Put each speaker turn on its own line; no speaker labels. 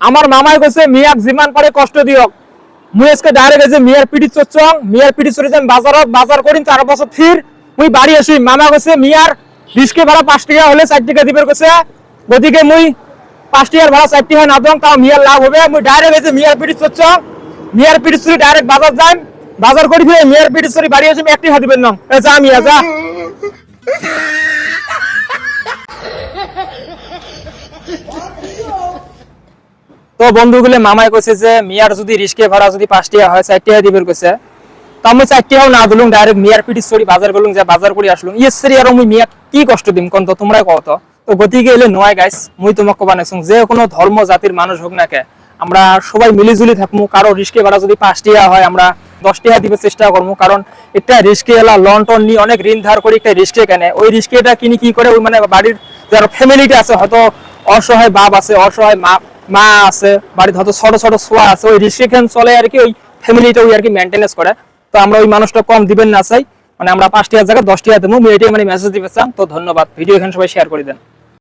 আমার মামাই কইছে মিয়াক জিমান পারে কষ্ট দিও মুই আজকে ডাইরেক্ট এই যে মিয়ার পিটি চচ্চং মিয়ার পিটি চরে যাম বাজারত বাজার করিম 4 বছর ফির মুই বাড়ি আসি মামা কইছে মিয়ার রিস্কে ভাড়া 5 টাকা হলে 4 টাকা দিবের কইছে ওদিকে মুই 5 টাকার ভাড়া 4 টাকা না দম তাও মিয়ার লাভ হবে মুই ডাইরেক্ট এই যে মিয়ার পিটি চচ্চং মিয়ার পিটি চরে ডাইরেক্ট বাজার যাই বাজার করি ফিরে মিয়ার পিটি চরে বাড়ি আসি 1 টাকা দিবেন না এ যা মিয়া যা তো বন্ধুগুলো মামাই কইছে যে মিয়ার যদি রিস্কে ভাড়া যদি 5 টাকা হয় 4 টাকা দিবের কইছে তো আমি 4 টাকাও না দিলুম ডাইরেক্ট মিয়ার পিটি সরি বাজার গলুম যে বাজার করে আসলুম ইয়েসরি আর আমি মিয়া কি কষ্ট দিম কোন তো তোমরা কও তো গতিকে এলে নয় গাইস মুই তোমাকে বানাইছুম যে কোনো ধর্ম জাতির মানুষ হোক না কে আমরা সবাই মিলিজুলি থাকমু কারো রিস্কে ভাড়া যদি 5 টাকা হয় আমরা 10 টাকা দিবে চেষ্টা করমু কারণ একটা রিস্কে এলা লন টন নি অনেক ঋণ ধার করে একটা রিস্কে কেনে ওই রিস্কেটা কিনি কি করে ওই মানে বাড়ির যারা ফ্যামিলিটা আছে হয়তো অসহায় বাপ আছে অসহায় মা আছে বাড়িতে হয়তো ছোট ছোট ছোয়া আছে ওই রিস্ট্রিকশন চলে আর কি ওই ফ্যামিলিটা ওই আর কি মেইনটেনেন্স করে তো আমরা ওই মানুষটা কম দিবেন না চাই মানে আমরা 5 টাকার জায়গায় 10 টাকা দেবো এটাই মানে মেসেজ দিতে চান তো ধন্যবাদ ভিডিও এখানে সবাই শেয়ার করে দেন।